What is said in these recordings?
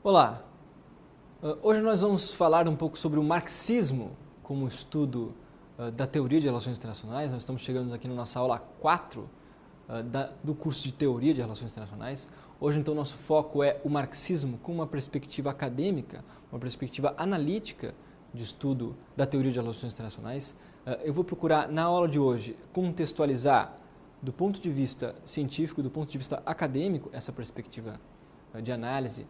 Olá, hoje nós vamos falar um pouco sobre o marxismo como estudo da teoria de relações internacionais. Nós estamos chegando aqui na nossa aula 4 do curso de teoria de relações internacionais. Hoje então nosso foco é o marxismo com uma perspectiva acadêmica, uma perspectiva analítica de estudo da teoria de relações internacionais. Eu vou procurar na aula de hoje contextualizar do ponto de vista científico, do ponto de vista acadêmico, essa perspectiva de análise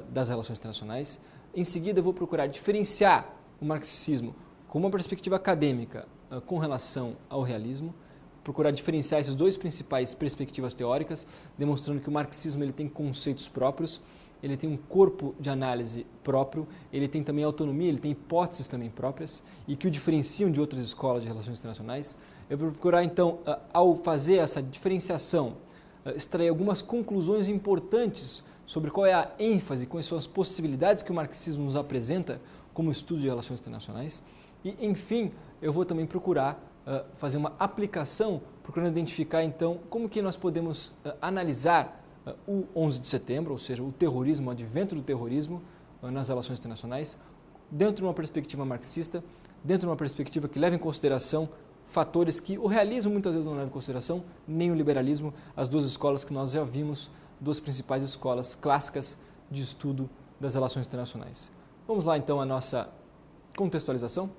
das relações internacionais. Em seguida, eu vou procurar diferenciar o marxismo com uma perspectiva acadêmica com relação ao realismo, procurar diferenciar essas duas principais perspectivas teóricas, demonstrando que o marxismo ele tem conceitos próprios, ele tem um corpo de análise próprio, ele tem também autonomia, ele tem hipóteses também próprias e que o diferenciam de outras escolas de relações internacionais. Eu vou procurar, então, ao fazer essa diferenciação, extrair algumas conclusões importantes sobre qual é a ênfase, quais são as possibilidades que o marxismo nos apresenta como estudo de relações internacionais. E, enfim, eu vou também procurar fazer uma aplicação, procurando identificar, então, como que nós podemos analisar o 11 de setembro, ou seja, o terrorismo, o advento do terrorismo nas relações internacionais, dentro de uma perspectiva marxista, dentro de uma perspectiva que leva em consideração fatores que o realismo muitas vezes não leva em consideração, nem o liberalismo, as duas escolas que nós já vimos, duas principais escolas clássicas de estudo das relações internacionais. Vamos lá então à nossa contextualização.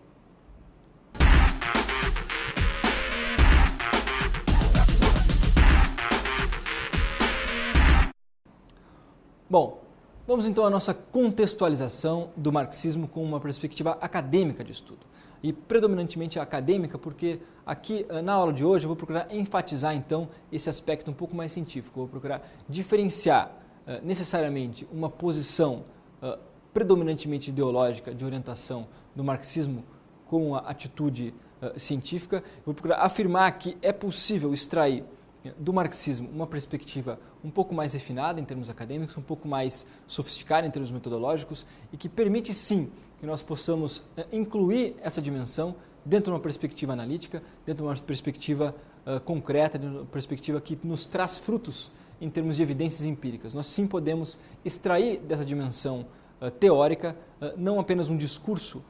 Bom, vamos então à nossa contextualização do marxismo com uma perspectiva acadêmica de estudo. E predominantemente acadêmica, porque aqui na aula de hoje eu vou procurar enfatizar então esse aspecto um pouco mais científico. Eu vou procurar diferenciar necessariamente uma posição predominantemente ideológica de orientação do marxismo com a atitude científica. Eu vou procurar afirmar que é possível extrair do marxismo uma perspectiva um pouco mais refinada em termos acadêmicos, um pouco mais sofisticada em termos metodológicos e que permite sim que nós possamos incluir essa dimensão dentro de uma perspectiva analítica, dentro de uma perspectiva concreta, dentro de uma perspectiva que nos traz frutos em termos de evidências empíricas. Nós sim podemos extrair dessa dimensão teórica não apenas um discurso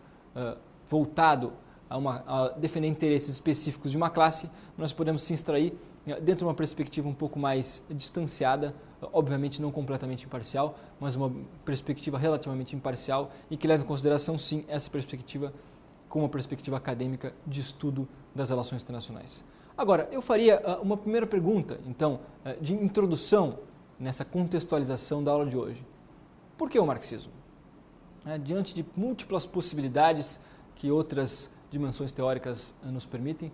voltado a defender interesses específicos de uma classe, nós podemos sim extrair dentro de uma perspectiva um pouco mais distanciada, obviamente não completamente imparcial, mas uma perspectiva relativamente imparcial e que leva em consideração, sim, essa perspectiva como uma perspectiva acadêmica de estudo das relações internacionais. Agora, eu faria uma primeira pergunta, então, de introdução nessa contextualização da aula de hoje. Por que o marxismo? Diante de múltiplas possibilidades que outras dimensões teóricas nos permitem,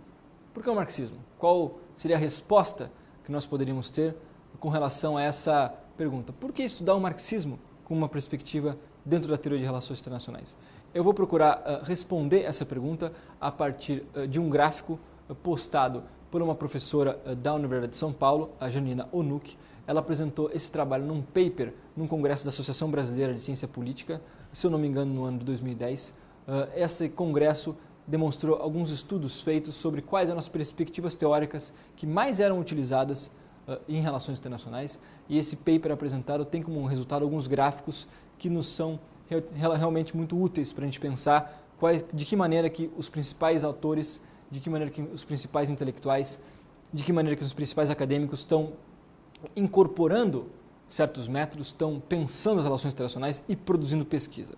por que o marxismo? Qual seria a resposta que nós poderíamos ter com relação a essa pergunta? Por que estudar o marxismo com uma perspectiva dentro da teoria de relações internacionais? Eu vou procurar responder essa pergunta a partir de um gráfico postado por uma professora da Universidade de São Paulo, a Janina Onuck. Ela apresentou esse trabalho num paper, num congresso da Associação Brasileira de Ciência Política, se eu não me engano, no ano de 2010. Esse congresso demonstrou alguns estudos feitos sobre quais eram as perspectivas teóricas que mais eram utilizadas em relações internacionais, e esse paper apresentado tem como resultado alguns gráficos que nos são realmente muito úteis para a gente pensar de que maneira que os principais autores, de que maneira que os principais intelectuais, de que maneira que os principais acadêmicos estão incorporando certos métodos, estão pensando as relações internacionais e produzindo pesquisa.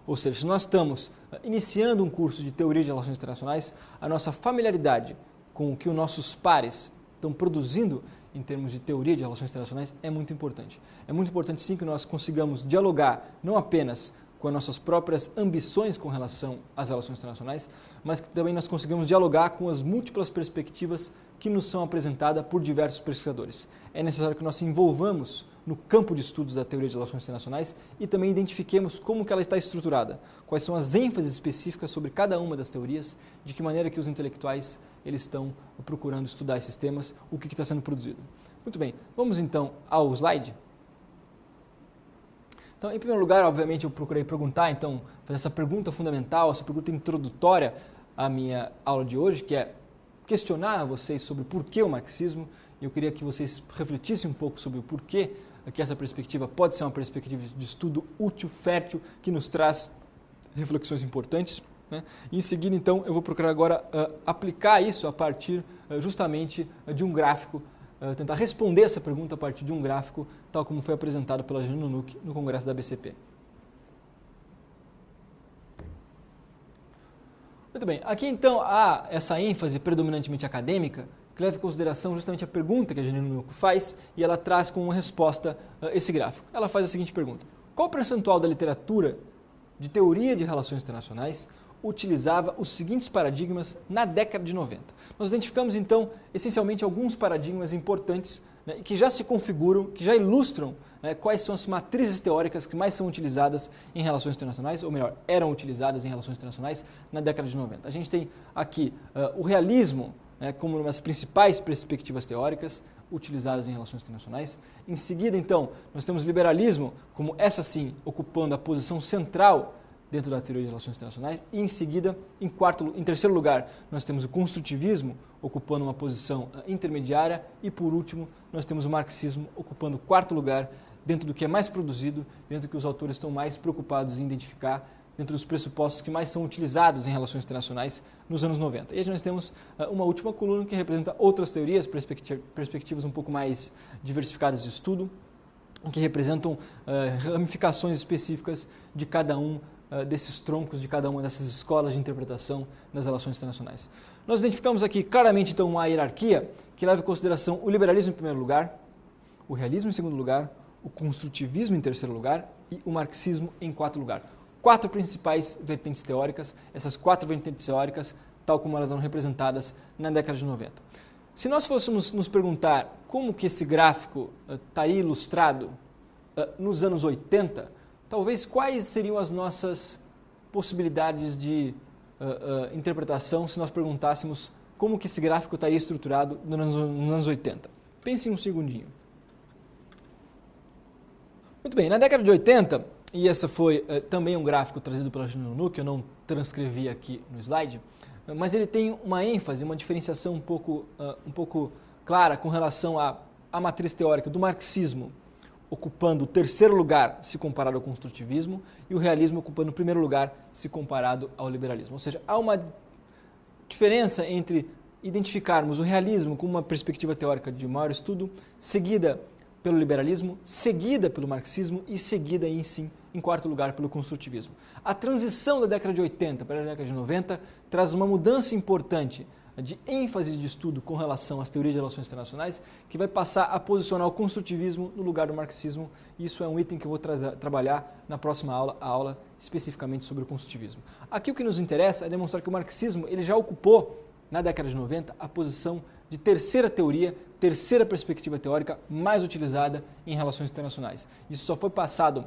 Ou seja, se nós estamos iniciando um curso de teoria de relações internacionais, a nossa familiaridade com o que os nossos pares estão produzindo em termos de teoria de relações internacionais é muito importante. É muito importante, sim, que nós consigamos dialogar não apenas com as nossas próprias ambições com relação às relações internacionais, mas que também nós consigamos dialogar com as múltiplas perspectivas que nos são apresentadas por diversos pesquisadores. É necessário que nós se envolvamos no campo de estudos da teoria de relações internacionais e também identifiquemos como que ela está estruturada, quais são as ênfases específicas sobre cada uma das teorias, de que maneira que os intelectuais eles estão procurando estudar esses temas, o que está sendo produzido. Muito bem, vamos então ao slide. Então, em primeiro lugar, obviamente, eu procurei perguntar, então, fazer essa pergunta fundamental, essa pergunta introdutória à minha aula de hoje, que é questionar a vocês sobre por que o marxismo. Eu queria que vocês refletissem um pouco sobre o porquê que essa perspectiva pode ser uma perspectiva de estudo útil, fértil, que nos traz reflexões importantes. Né? E em seguida, então, eu vou procurar agora aplicar isso a partir justamente de um gráfico, tentar responder essa pergunta a partir de um gráfico, tal como foi apresentado pela Janine Nuc no Congresso da BCP. Muito bem, aqui então há essa ênfase predominantemente acadêmica, que leva em consideração justamente a pergunta que a Janine Nuc faz e ela traz como resposta esse gráfico. Ela faz a seguinte pergunta: qual o percentual da literatura de teoria de relações internacionais utilizava os seguintes paradigmas na década de 90? Nós identificamos então essencialmente alguns paradigmas importantes, né, que já se configuram, que já ilustram, né, quais são as matrizes teóricas que mais são utilizadas em relações internacionais, ou melhor, eram utilizadas em relações internacionais na década de 90. A gente tem aqui o realismo, né, como uma das principais perspectivas teóricas utilizadas em relações internacionais. Em seguida, então, nós temos o liberalismo, como essa sim, ocupando a posição central dentro da teoria de relações internacionais. E em seguida, em terceiro lugar, nós temos o construtivismo, ocupando uma posição intermediária. E por último, nós temos o marxismo, ocupando o quarto lugar, dentro do que é mais produzido, dentro do que os autores estão mais preocupados em identificar, dentro dos pressupostos que mais são utilizados em relações internacionais nos anos 90. E aí nós temos uma última coluna que representa outras teorias, perspectivas um pouco mais diversificadas de estudo, que representam ramificações específicas de cada um desses troncos, de cada uma dessas escolas de interpretação das relações internacionais. Nós identificamos aqui claramente então uma hierarquia que leva em consideração o liberalismo em primeiro lugar, o realismo em segundo lugar, o construtivismo em terceiro lugar e o marxismo em quarto lugar. Quatro principais vertentes teóricas, essas quatro vertentes teóricas, tal como elas eram representadas na década de 90. Se nós fôssemos nos perguntar como que esse gráfico estaria ilustrado nos anos 80, talvez quais seriam as nossas possibilidades de interpretação se nós perguntássemos como que esse gráfico estaria estruturado nos anos 80. Pense um segundinho. Muito bem, na década de 80, e essa foi também um gráfico trazido pela Janine Nuc, que eu não transcrevi aqui no slide, mas ele tem uma ênfase, uma diferenciação um pouco clara com relação à matriz teórica do marxismo, ocupando o terceiro lugar se comparado ao construtivismo, e o realismo ocupando o primeiro lugar se comparado ao liberalismo. Ou seja, há uma diferença entre identificarmos o realismo como uma perspectiva teórica de maior estudo, seguida pelo liberalismo, seguida pelo marxismo e seguida, aí sim, em quarto lugar, pelo construtivismo. A transição da década de 80 para a década de 90 traz uma mudança importante de ênfase de estudo com relação às teorias de relações internacionais, que vai passar a posicionar o construtivismo no lugar do marxismo. Isso é um item que eu vou trabalhar na próxima aula, a aula especificamente sobre o construtivismo. Aqui o que nos interessa é demonstrar que o marxismo ele já ocupou, na década de 90, a posição de terceira teoria, terceira perspectiva teórica mais utilizada em relações internacionais. Isso só foi passado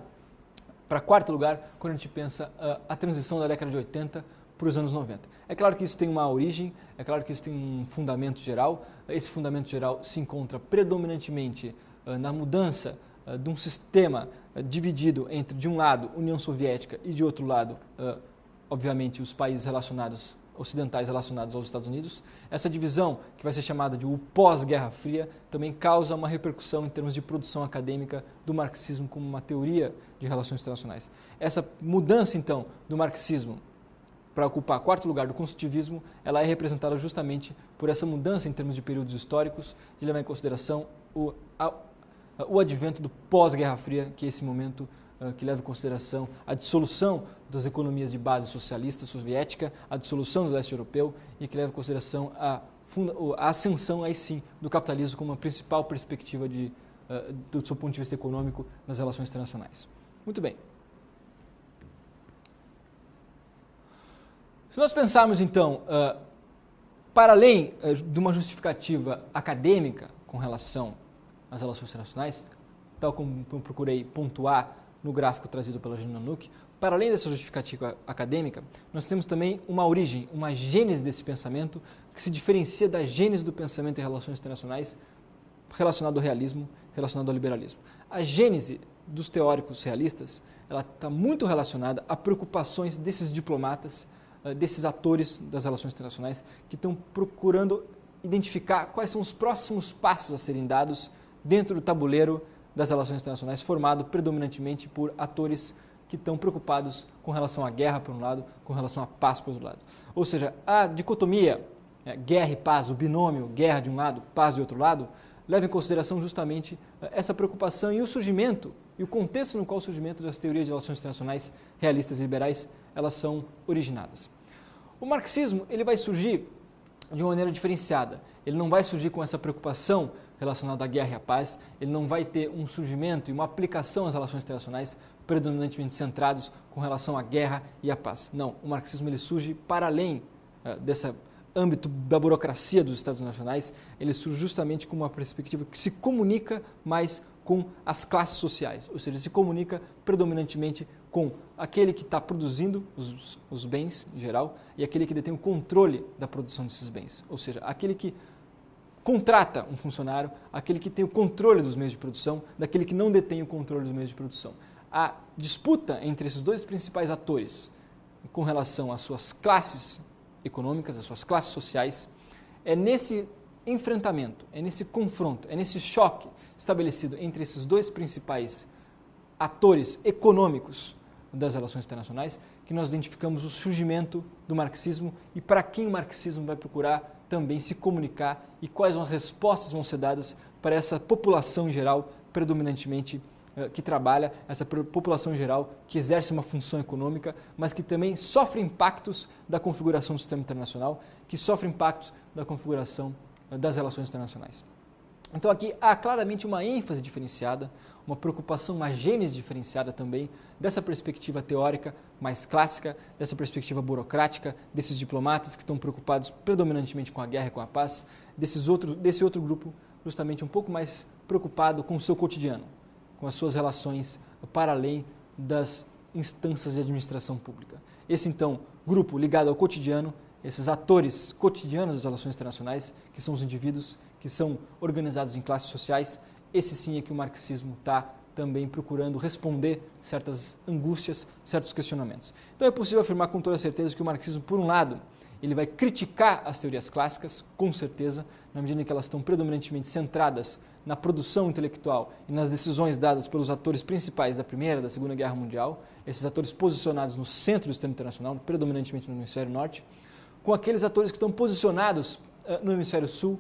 para quarto lugar quando a gente pensa a transição da década de 80 para os anos 90. É claro que isso tem uma origem, é claro que isso tem um fundamento geral. Esse fundamento geral se encontra predominantemente na mudança de um sistema dividido entre, de um lado, União Soviética e, de outro lado, obviamente, os países ocidentais relacionados aos Estados Unidos. Essa divisão, que vai ser chamada de o pós-Guerra Fria, também causa uma repercussão em termos de produção acadêmica do marxismo como uma teoria de relações internacionais. Essa mudança, então, do marxismo para ocupar quarto lugar do construtivismo, ela é representada justamente por essa mudança em termos de períodos históricos, de levar em consideração o advento do pós-Guerra Fria, que é esse momento que leva em consideração a dissolução das economias de base socialista soviética, a dissolução do leste europeu e que leva em consideração a ascensão, aí sim, do capitalismo como a principal perspectiva do seu ponto de vista econômico nas relações internacionais. Muito bem. Se nós pensarmos, então, para além de uma justificativa acadêmica com relação às relações internacionais, tal como eu procurei pontuar no gráfico trazido pela Janine Nuc, para além dessa justificativa acadêmica, nós temos também uma origem, uma gênese desse pensamento que se diferencia da gênese do pensamento em relações internacionais relacionado ao realismo, relacionado ao liberalismo. A gênese dos teóricos realistas, ela está muito relacionada a preocupações desses diplomatas, desses atores das relações internacionais que estão procurando identificar quais são os próximos passos a serem dados dentro do tabuleiro das relações internacionais formado predominantemente por atores que estão preocupados com relação à guerra, por um lado, com relação à paz, por outro lado. Ou seja, a dicotomia guerra e paz, o binômio guerra de um lado, paz de outro lado, leva em consideração justamente essa preocupação e o surgimento, e o contexto no qual o surgimento das teorias de relações internacionais realistas e liberais, elas são originadas. O marxismo ele vai surgir de uma maneira diferenciada. Ele não vai surgir com essa preocupação relacionada à guerra e à paz, ele não vai ter um surgimento e uma aplicação às relações internacionais predominantemente centrados com relação à guerra e à paz. Não, o marxismo ele surge para além desse âmbito da burocracia dos Estados nacionais, ele surge justamente com uma perspectiva que se comunica mais com as classes sociais, ou seja, se comunica predominantemente com aquele que está produzindo os bens em geral e aquele que detém o controle da produção desses bens, ou seja, aquele que contrata um funcionário, aquele que tem o controle dos meios de produção, daquele que não detém o controle dos meios de produção. A disputa entre esses dois principais atores com relação às suas classes econômicas, às suas classes sociais, é nesse enfrentamento, é nesse confronto, é nesse choque estabelecido entre esses dois principais atores econômicos das relações internacionais que nós identificamos o surgimento do marxismo e para quem o marxismo vai procurar também se comunicar e quais as respostas vão ser dadas para essa população em geral, predominantemente que trabalha, essa população em geral que exerce uma função econômica, mas que também sofre impactos da configuração do sistema internacional, que sofre impactos da configuração das relações internacionais. Então aqui há claramente uma ênfase diferenciada, uma preocupação, uma gênese diferenciada também dessa perspectiva teórica mais clássica, dessa perspectiva burocrática, desses diplomatas que estão preocupados predominantemente com a guerra e com a paz, desse outro grupo justamente um pouco mais preocupado com o seu cotidiano, com as suas relações para além das instâncias de administração pública. Esse então grupo ligado ao cotidiano, esses atores cotidianos das relações internacionais, que são os indivíduos que são organizados em classes sociais, esse sim é que o marxismo está também procurando responder certas angústias, certos questionamentos. Então é possível afirmar com toda certeza que o marxismo, por um lado, ele vai criticar as teorias clássicas, com certeza, na medida em que elas estão predominantemente centradas na produção intelectual e nas decisões dadas pelos atores principais da Primeira e da Segunda Guerra Mundial, esses atores posicionados no centro do sistema internacional, predominantemente no hemisfério norte, com aqueles atores que estão posicionados no hemisfério sul,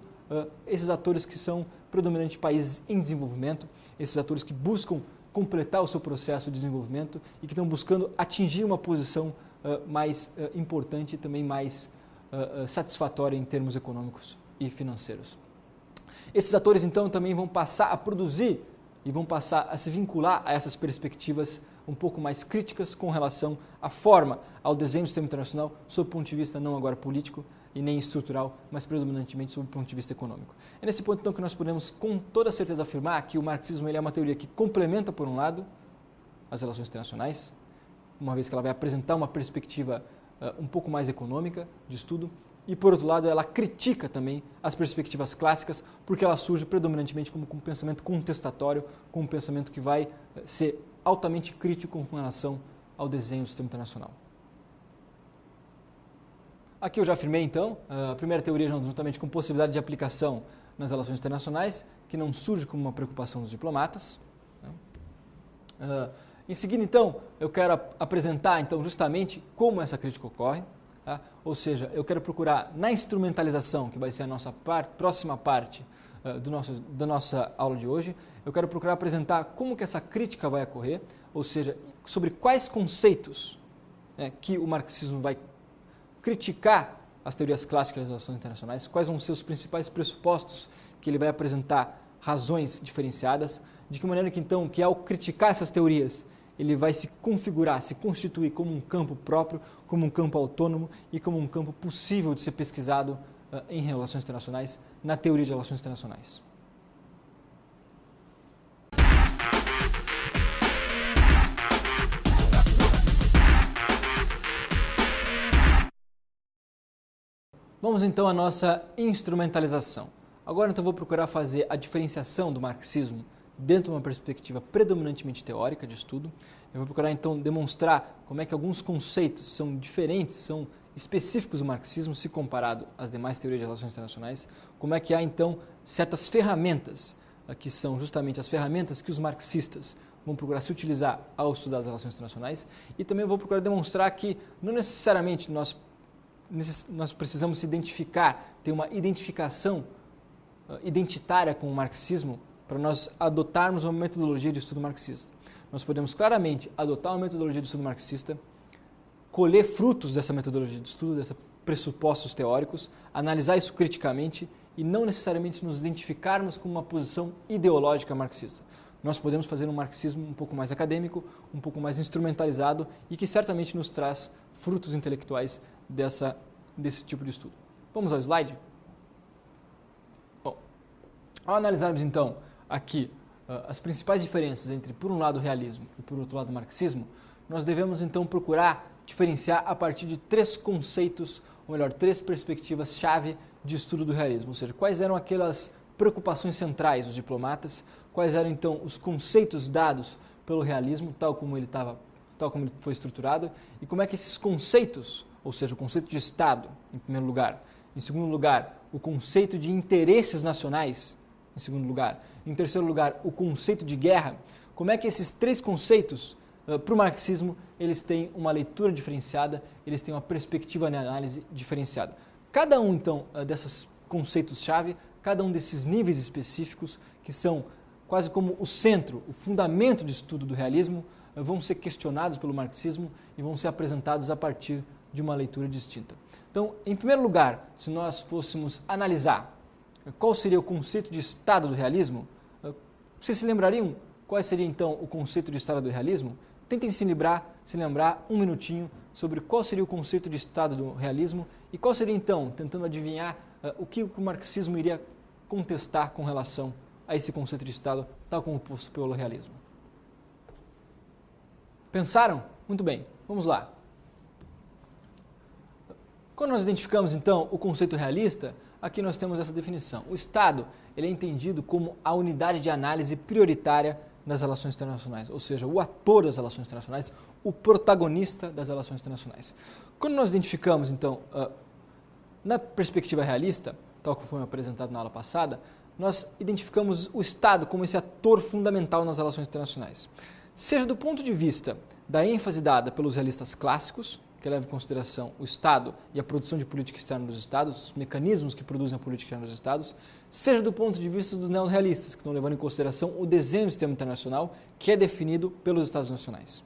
esses atores que são predominantemente países em desenvolvimento, esses atores que buscam completar o seu processo de desenvolvimento e que estão buscando atingir uma posição mais importante e também mais satisfatória em termos econômicos e financeiros. Esses atores então também vão passar a produzir e vão passar a se vincular a essas perspectivas um pouco mais críticas com relação à forma, ao desenho do sistema internacional, sob o ponto de vista não agora político e nem estrutural, mas predominantemente sob o ponto de vista econômico. É nesse ponto então que nós podemos com toda certeza afirmar que o marxismo ele é uma teoria que complementa, por um lado, as relações internacionais, uma vez que ela vai apresentar uma perspectiva um pouco mais econômica de estudo, e por outro lado ela critica também as perspectivas clássicas, porque ela surge predominantemente como um pensamento contestatório, como um pensamento que vai ser altamente crítico com relação ao desenho do sistema internacional. Aqui eu já afirmei então, a primeira teoria juntamente com possibilidade de aplicação nas relações internacionais, que não surge como uma preocupação dos diplomatas. Em seguida então, eu quero apresentar então justamente como essa crítica ocorre, tá? Ou seja, eu quero procurar na instrumentalização, que vai ser a nossa próxima parte da nossa aula de hoje, eu quero procurar apresentar como que essa crítica vai ocorrer, ou seja, sobre quais conceitos que o marxismo vai criticar as teorias clássicas das relações internacionais, quais vão ser os principais pressupostos que ele vai apresentar razões diferenciadas, de que maneira que então, que ao criticar essas teorias, ele vai se configurar, se constituir como um campo próprio, como um campo autônomo e como um campo possível de ser pesquisado em relações internacionais, na teoria de relações internacionais. Vamos então à nossa instrumentalização. Agora então vou procurar fazer a diferenciação do marxismo dentro de uma perspectiva predominantemente teórica de estudo. Eu vou procurar então demonstrar como é que alguns conceitos são diferentes, são específicos do marxismo se comparado às demais teorias de relações internacionais, como é que há então certas ferramentas que são justamente as ferramentas que os marxistas vão procurar se utilizar ao estudar as relações internacionais, e também vou procurar demonstrar que não necessariamente nós precisamos se identificar, ter uma identificação identitária com o marxismo para nós adotarmos uma metodologia de estudo marxista. Nós podemos claramente adotar uma metodologia de estudo marxista, colher frutos dessa metodologia de estudo, desses pressupostos teóricos, analisar isso criticamente e não necessariamente nos identificarmos com uma posição ideológica marxista. Nós podemos fazer um marxismo um pouco mais acadêmico, um pouco mais instrumentalizado e que certamente nos traz frutos intelectuais desse tipo de estudo. Vamos ao slide? Bom, ao analisarmos então aqui as principais diferenças entre, por um lado, o realismo e, por outro lado, o marxismo, nós devemos então procurar diferenciar a partir de três conceitos, ou melhor, três perspectivas-chave de estudo do realismo, ou seja, quais eram aquelas preocupações centrais dos diplomatas, quais eram então os conceitos dados pelo realismo, tal como ele foi estruturado, e como é que esses conceitos, ou seja, o conceito de Estado, em primeiro lugar, em segundo lugar, o conceito de interesses nacionais, em segundo lugar, em terceiro lugar, o conceito de guerra, como é que esses três conceitos, para o marxismo, eles têm uma leitura diferenciada, eles têm uma perspectiva de análise diferenciada. Cada um, então, desses conceitos-chave, cada um desses níveis específicos, que são quase como o centro, o fundamento de estudo do realismo, vão ser questionados pelo marxismo e vão ser apresentados a partir de uma leitura distinta. Então, em primeiro lugar, se nós fôssemos analisar qual seria o conceito de Estado do realismo, vocês se lembrariam qual seria então o conceito de Estado do realismo? Tentem se lembrar um minutinho sobre qual seria o conceito de Estado do realismo e qual seria então, tentando adivinhar o que o marxismo iria contestar com relação a esse conceito de Estado, tal como posto pelo realismo. Pensaram? Muito bem, vamos lá. Quando nós identificamos então o conceito realista, aqui nós temos essa definição. O Estado ele é entendido como a unidade de análise prioritária das relações internacionais, ou seja, o ator das relações internacionais, o protagonista das relações internacionais. Quando nós identificamos, então, na perspectiva realista, tal como foi apresentado na aula passada, nós identificamos o Estado como esse ator fundamental nas relações internacionais. Seja do ponto de vista da ênfase dada pelos realistas clássicos, que levam em consideração o Estado e a produção de política externa dos Estados, os mecanismos que produzem a política externa dos Estados, seja do ponto de vista dos neorrealistas, que estão levando em consideração o desenho do sistema internacional que é definido pelos Estados nacionais.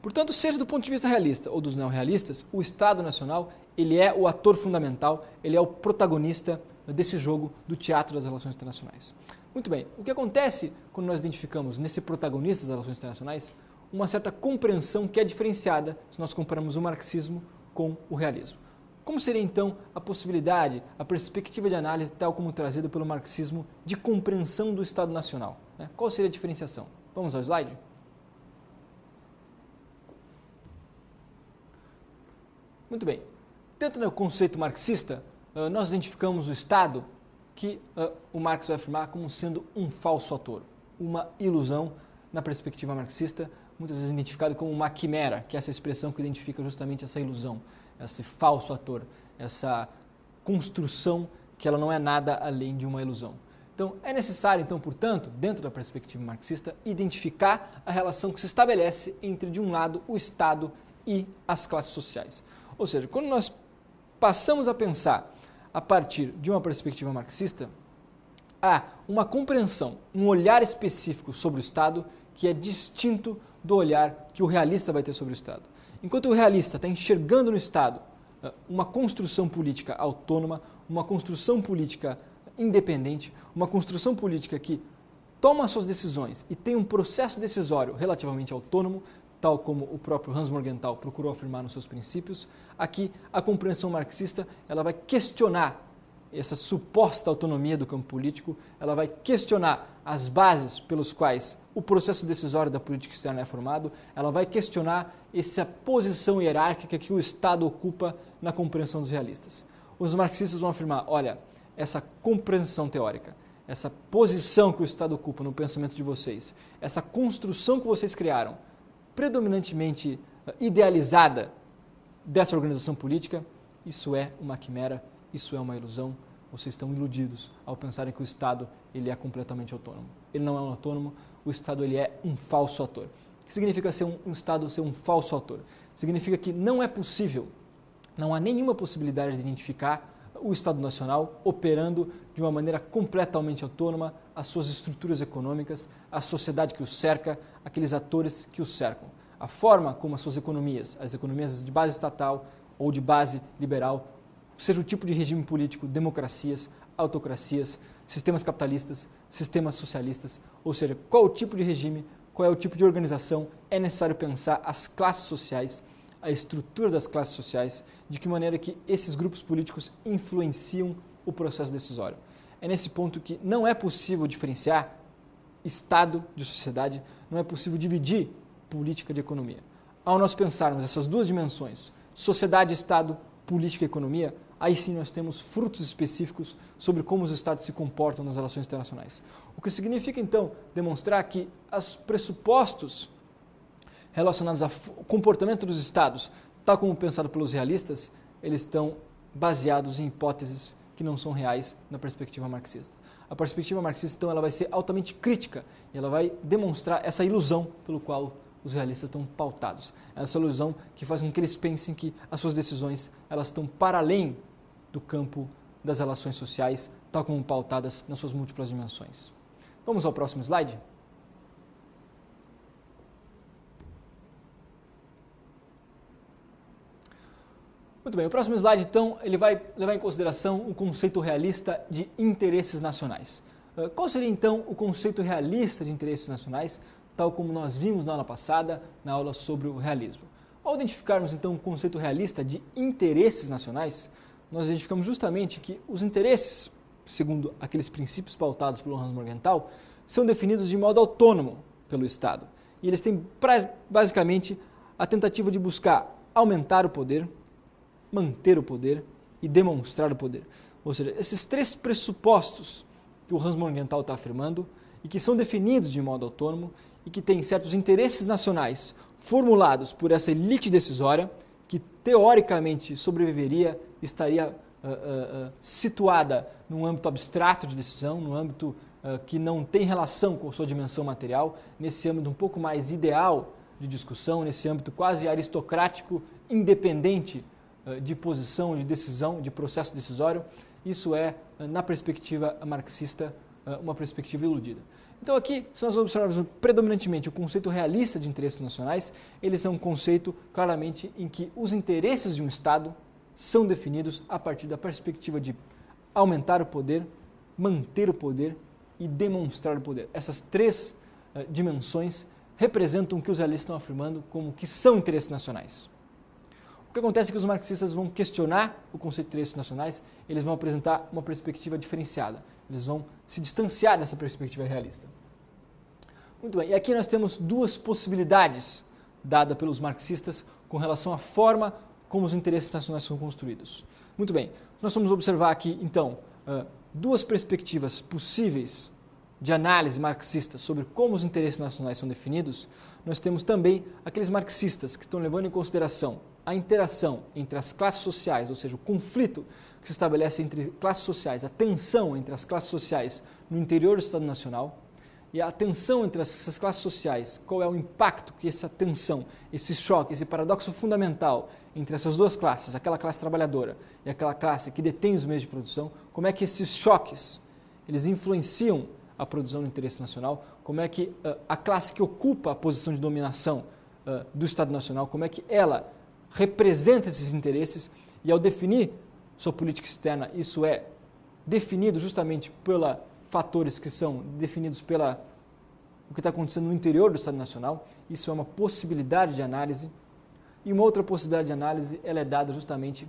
Portanto, seja do ponto de vista realista ou dos neorrealistas, o Estado nacional ele é o ator fundamental, ele é o protagonista desse jogo do teatro das relações internacionais. Muito bem, o que acontece quando nós identificamos nesse protagonista das relações internacionais uma certa compreensão que é diferenciada se nós comparamos o marxismo com o realismo. Como seria então a possibilidade, a perspectiva de análise tal como trazida pelo marxismo de compreensão do Estado Nacional? Qual seria a diferenciação? Vamos ao slide? Muito bem. Dentro do conceito marxista, nós identificamos o Estado que o Marx vai afirmar como sendo um falso ator, uma ilusão na perspectiva marxista, muitas vezes identificado como uma quimera, que é essa expressão que identifica justamente essa ilusão, esse falso ator, essa construção que ela não é nada além de uma ilusão. Então, é necessário, então, portanto, dentro da perspectiva marxista, identificar a relação que se estabelece entre, de um lado, o Estado e as classes sociais. Ou seja, quando nós passamos a pensar a partir de uma perspectiva marxista, há uma compreensão, um olhar específico sobre o Estado que é distinto do olhar que o realista vai ter sobre o Estado. Enquanto o realista está enxergando no Estado uma construção política autônoma, uma construção política independente, uma construção política que toma suas decisões e tem um processo decisório relativamente autônomo, tal como o próprio Hans Morgenthau procurou afirmar nos seus princípios, aqui a compreensão marxista ela vai questionar essa suposta autonomia do campo político, ela vai questionar as bases pelos quais o processo decisório da política externa é formado, ela vai questionar essa posição hierárquica que o Estado ocupa na compreensão dos realistas. Os marxistas vão afirmar, olha, essa compreensão teórica, essa posição que o Estado ocupa no pensamento de vocês, essa construção que vocês criaram, predominantemente idealizada dessa organização política, isso é uma quimera, isso é uma ilusão, vocês estão iludidos ao pensarem que o Estado ele é completamente autônomo. Ele não é um autônomo, o Estado ele é um falso ator. O que significa ser um Estado ser um falso ator? Significa que não é possível, não há nenhuma possibilidade de identificar o Estado Nacional operando de uma maneira completamente autônoma as suas estruturas econômicas, a sociedade que o cerca, aqueles atores que o cercam. A forma como as suas economias, as economias de base estatal ou de base liberal, seja o tipo de regime político, democracias, autocracias, sistemas capitalistas, sistemas socialistas, ou seja, qual o tipo de regime, qual é o tipo de organização, é necessário pensar as classes sociais, a estrutura das classes sociais, de que maneira que esses grupos políticos influenciam o processo decisório. É nesse ponto que não é possível diferenciar Estado de sociedade, não é possível dividir política de economia. Ao nós pensarmos essas duas dimensões, sociedade e Estado, política e economia, aí sim nós temos frutos específicos sobre como os Estados se comportam nas relações internacionais. O que significa, então, demonstrar que os pressupostos relacionados ao comportamento dos Estados, tal como pensado pelos realistas, eles estão baseados em hipóteses que não são reais na perspectiva marxista. A perspectiva marxista, então, ela vai ser altamente crítica e ela vai demonstrar essa ilusão pelo qual os realistas estão pautados. Essa ilusão que faz com que eles pensem que as suas decisões elas estão para além do campo das relações sociais, tal como pautadas nas suas múltiplas dimensões. Vamos ao próximo slide? Muito bem, o próximo slide, então, ele vai levar em consideração o conceito realista de interesses nacionais. Qual seria, então, o conceito realista de interesses nacionais, tal como nós vimos na aula passada, na aula sobre o realismo? Ao identificarmos, então, o conceito realista de interesses nacionais, nós identificamos justamente que os interesses, segundo aqueles princípios pautados pelo Hans Morgenthau, são definidos de modo autônomo pelo Estado. E eles têm, basicamente, a tentativa de buscar aumentar o poder, manter o poder e demonstrar o poder. Ou seja, esses três pressupostos que o Hans Morgenthau está afirmando e que são definidos de modo autônomo e que têm certos interesses nacionais formulados por essa elite decisória que teoricamente sobreviveria, estaria situada num âmbito abstrato de decisão, num âmbito que não tem relação com a sua dimensão material, nesse âmbito um pouco mais ideal de discussão, nesse âmbito quase aristocrático, independente de posição, de decisão, de processo decisório. Isso é, na perspectiva marxista, uma perspectiva iludida. Então aqui, se nós observarmos predominantemente o conceito realista de interesses nacionais, eles são um conceito claramente em que os interesses de um Estado são definidos a partir da perspectiva de aumentar o poder, manter o poder e demonstrar o poder. Essas três dimensões representam o que os realistas estão afirmando como que são interesses nacionais. O que acontece é que os marxistas vão questionar o conceito de interesses nacionais, eles vão apresentar uma perspectiva diferenciada, eles vão se distanciar dessa perspectiva realista. Muito bem, e aqui nós temos duas possibilidades dadas pelos marxistas com relação à forma como os interesses nacionais são construídos. Muito bem, nós vamos observar aqui, então, duas perspectivas possíveis de análise marxista sobre como os interesses nacionais são definidos. Nós temos também aqueles marxistas que estão levando em consideração a interação entre as classes sociais, ou seja, o conflito que se estabelece entre classes sociais, a tensão entre as classes sociais no interior do Estado Nacional e a tensão entre essas classes sociais, qual é o impacto que essa tensão, esse choque, esse paradoxo fundamental entre essas duas classes, aquela classe trabalhadora e aquela classe que detém os meios de produção, como é que esses choques eles influenciam a produção do interesse nacional, como é que a classe que ocupa a posição de dominação do Estado Nacional, como é que ela representa esses interesses e ao definir sua política externa, isso é definido justamente pelos fatores que são definidos pela o que está acontecendo no interior do Estado Nacional. Isso é uma possibilidade de análise. E uma outra possibilidade de análise ela é dada justamente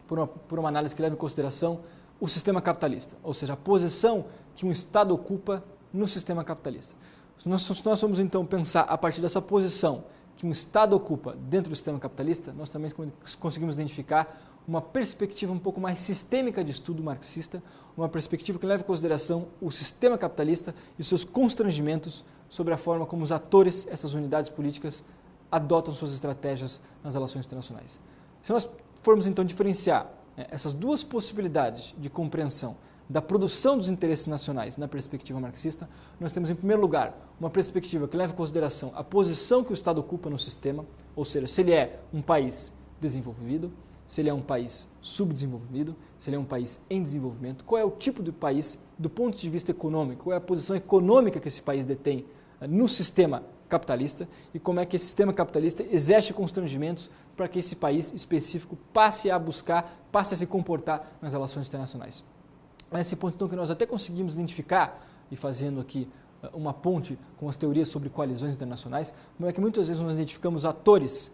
por uma análise que leva em consideração o sistema capitalista, ou seja, a posição que um Estado ocupa no sistema capitalista. Se nós vamos então pensar a partir dessa posição que um Estado ocupa dentro do sistema capitalista, nós também conseguimos identificar uma perspectiva um pouco mais sistêmica de estudo marxista, uma perspectiva que leva em consideração o sistema capitalista e os seus constrangimentos sobre a forma como os atores, essas unidades políticas, adotam suas estratégias nas relações internacionais. Se nós formos então diferenciar essas duas possibilidades de compreensão da produção dos interesses nacionais na perspectiva marxista, nós temos, em primeiro lugar, uma perspectiva que leva em consideração a posição que o Estado ocupa no sistema, ou seja, se ele é um país desenvolvido, se ele é um país subdesenvolvido, se ele é um país em desenvolvimento, qual é o tipo de país do ponto de vista econômico, qual é a posição econômica que esse país detém no sistema capitalista e como é que esse sistema capitalista exerce constrangimentos para que esse país específico passe a buscar, passe a se comportar nas relações internacionais. É nesse ponto, então, que nós até conseguimos identificar, e fazendo aqui uma ponte com as teorias sobre coalizões internacionais, como é que muitas vezes nós identificamos atores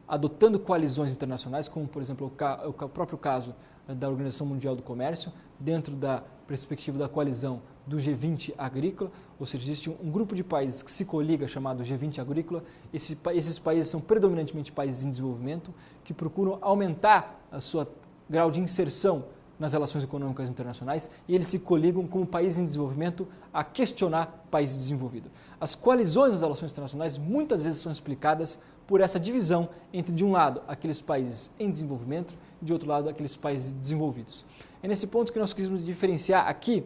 adotando coalizões internacionais, como, por exemplo, o próprio caso da Organização Mundial do Comércio, dentro da perspectiva da coalizão do G20 agrícola, ou seja, existe um grupo de países que se coliga chamado G20 agrícola. Esses países são predominantemente países em desenvolvimento, que procuram aumentar a sua grau de inserção nas relações econômicas internacionais, e eles se coligam como países em desenvolvimento a questionar países desenvolvidos. As coalizões nas relações internacionais muitas vezes são explicadas por essa divisão entre, de um lado, aqueles países em desenvolvimento e, de outro lado, aqueles países desenvolvidos. É nesse ponto que nós quisemos diferenciar aqui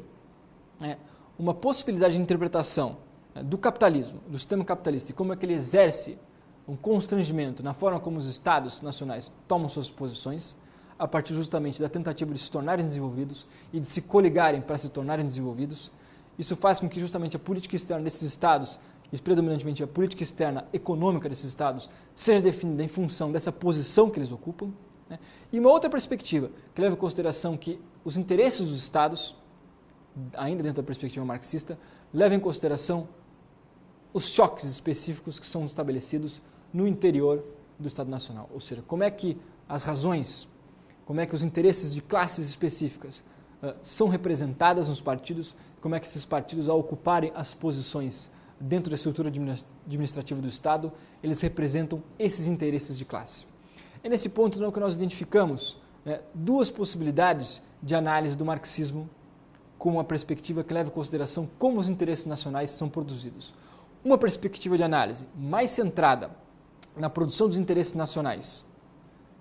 uma possibilidade de interpretação do capitalismo, do sistema capitalista, e como é que ele exerce um constrangimento na forma como os Estados nacionais tomam suas posições, a partir justamente da tentativa de se tornarem desenvolvidos e de se coligarem para se tornarem desenvolvidos. Isso faz com que justamente a política externa desses Estados, e predominantemente a política externa econômica desses Estados, seja definida em função dessa posição que eles ocupam. E uma outra perspectiva, que leva em consideração que os interesses dos Estados, ainda dentro da perspectiva marxista, levam em consideração os choques específicos que são estabelecidos no interior do Estado Nacional. Ou seja, como é que as razões, como é que os interesses de classes específicas são representadas nos partidos, como é que esses partidos, ao ocuparem as posições dentro da estrutura administrativa do Estado, eles representam esses interesses de classe. É nesse ponto, então, que nós identificamos duas possibilidades de análise do marxismo com uma perspectiva que leva em consideração como os interesses nacionais são produzidos. Uma perspectiva de análise mais centrada na produção dos interesses nacionais,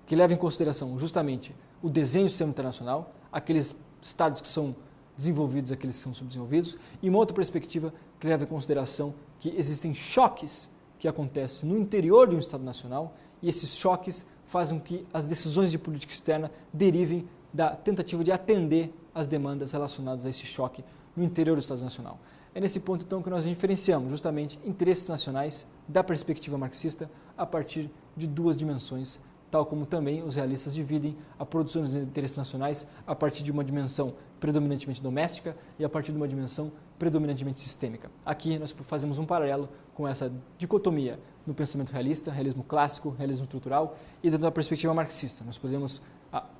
que leva em consideração justamente o desenho do sistema internacional, aqueles estados que são desenvolvidos, aqueles que são subdesenvolvidos, e uma outra perspectiva que leva em consideração que existem choques que acontecem no interior de um Estado nacional, e esses choques fazem com que as decisões de política externa derivem da tentativa de atender às demandas relacionadas a esse choque no interior do Estado nacional. É nesse ponto, então, que nós diferenciamos justamente interesses nacionais da perspectiva marxista a partir de duas dimensões, tal como também os realistas dividem a produção dos interesses nacionais a partir de uma dimensão predominantemente doméstica e a partir de uma dimensão predominantemente sistêmica. Aqui nós fazemos um paralelo com essa dicotomia no pensamento realista, realismo clássico, realismo estrutural, e dentro da perspectiva marxista. Nós podemos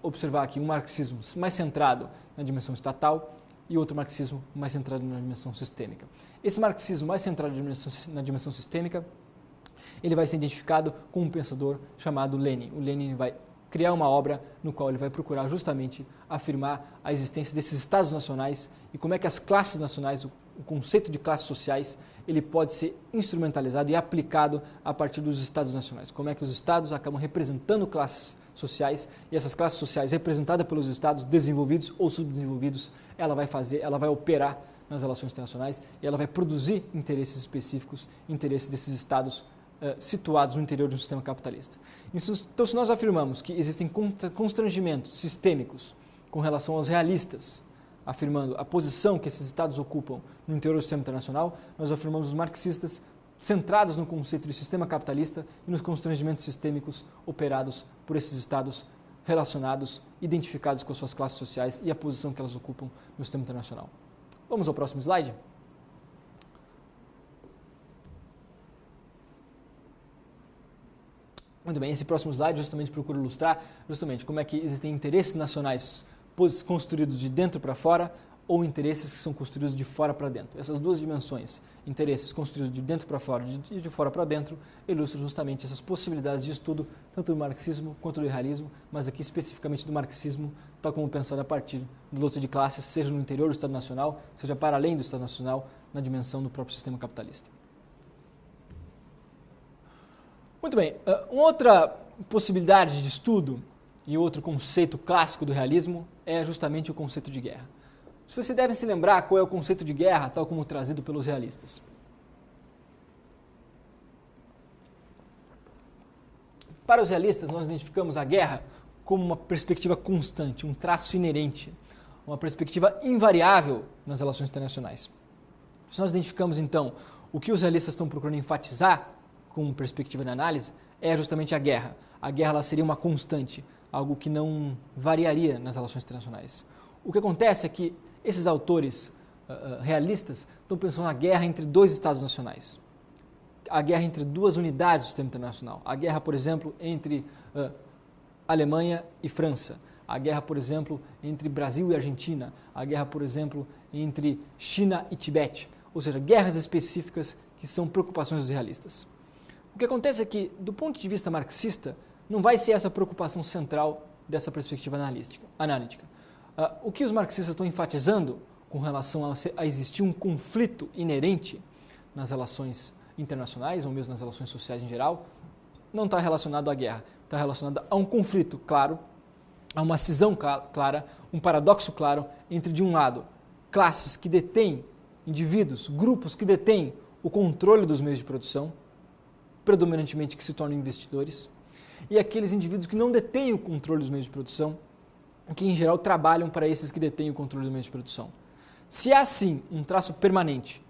observar aqui um marxismo mais centrado na dimensão estatal e outro marxismo mais centrado na dimensão sistêmica. Esse marxismo mais centrado na dimensão sistêmica, ele vai ser identificado com um pensador chamado Lenin. O Lenin vai criar uma obra no qual ele vai procurar justamente afirmar a existência desses estados nacionais e como é que as classes nacionais, o conceito de classes sociais, ele pode ser instrumentalizado e aplicado a partir dos estados nacionais. Como é que os estados acabam representando classes sociais e essas classes sociais representadas pelos estados desenvolvidos ou subdesenvolvidos, ela vai operar nas relações internacionais e ela vai produzir interesses específicos, interesses desses estados situados no interior de um sistema capitalista. Então, se nós afirmamos que existem constrangimentos sistêmicos com relação aos realistas, afirmando a posição que esses estados ocupam no interior do sistema internacional, nós afirmamos os marxistas centrados no conceito de sistema capitalista e nos constrangimentos sistêmicos operados por esses estados relacionados, identificados com as suas classes sociais e a posição que elas ocupam no sistema internacional. Vamos ao próximo slide? Muito bem, esse próximo slide justamente procura ilustrar justamente como é que existem interesses nacionais construídos de dentro para fora ou interesses que são construídos de fora para dentro. Essas duas dimensões, interesses construídos de dentro para fora e de fora para dentro, ilustram justamente essas possibilidades de estudo, tanto do marxismo quanto do realismo, mas aqui especificamente do marxismo, tal como pensado a partir da luta de classes, seja no interior do Estado Nacional, seja para além do Estado Nacional, na dimensão do próprio sistema capitalista. Muito bem, uma outra possibilidade de estudo e outro conceito clássico do realismo é justamente o conceito de guerra. Vocês devem se lembrar qual é o conceito de guerra, tal como trazido pelos realistas. Para os realistas, nós identificamos a guerra como uma perspectiva constante, um traço inerente, uma perspectiva invariável nas relações internacionais. Se nós identificamos, então, o que os realistas estão procurando enfatizar como perspectiva de análise, é justamente a guerra. A guerra ela seria uma constante, algo que não variaria nas relações internacionais. O que acontece é que esses autores realistas estão pensando na guerra entre dois estados nacionais. A guerra entre duas unidades do sistema internacional. A guerra, por exemplo, entre Alemanha e França. A guerra, por exemplo, entre Brasil e Argentina. A guerra, por exemplo, entre China e Tibete. Ou seja, guerras específicas que são preocupações dos realistas. O que acontece é que, do ponto de vista marxista, não vai ser essa preocupação central dessa perspectiva analítica. O que os marxistas estão enfatizando com relação a existir um conflito inerente nas relações internacionais, ou mesmo nas relações sociais em geral, não está relacionado à guerra, está relacionado a um conflito claro, a uma cisão clara, um paradoxo claro entre, de um lado, classes que detêm, indivíduos, grupos que detêm o controle dos meios de produção, predominantemente que se tornam investidores, e aqueles indivíduos que não detêm o controle dos meios de produção, que em geral trabalham para esses que detêm o controle dos meios de produção. Se há sim um traço permanente,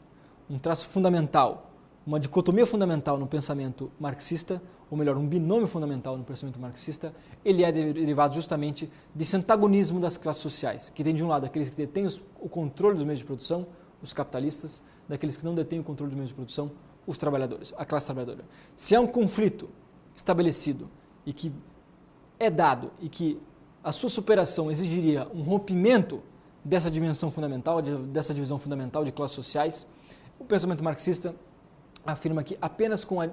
um traço fundamental, uma dicotomia fundamental no pensamento marxista, ou melhor, um binômio fundamental no pensamento marxista, ele é derivado justamente desse antagonismo das classes sociais, que tem de um lado aqueles que detêm o controle dos meios de produção, os capitalistas, daqueles que não detêm o controle dos meios de produção, os trabalhadores, a classe trabalhadora. Se há um conflito estabelecido e que é dado e que a sua superação exigiria um rompimento dessa dimensão fundamental, dessa divisão fundamental de classes sociais, o pensamento marxista afirma que apenas com o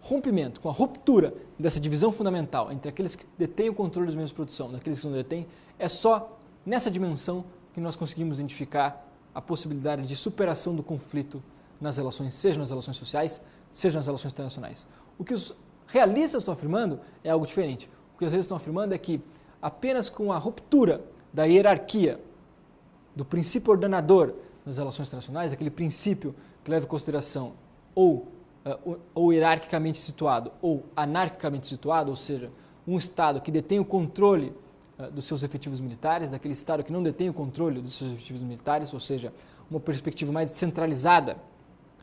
rompimento, com a ruptura dessa divisão fundamental entre aqueles que detêm o controle dos meios de produção e aqueles que não detêm, é só nessa dimensão que nós conseguimos identificar a possibilidade de superação do conflito nas relações, seja nas relações sociais, seja nas relações internacionais. O que os realistas estão afirmando é algo diferente. O que os realistas estão afirmando é que apenas com a ruptura da hierarquia, do princípio ordenador nas relações internacionais, aquele princípio que leva em consideração ou hierarquicamente situado ou anarquicamente situado, ou seja, um Estado que detém o controle dos seus efetivos militares, daquele Estado que não detém o controle dos seus efetivos militares, ou seja, uma perspectiva mais descentralizada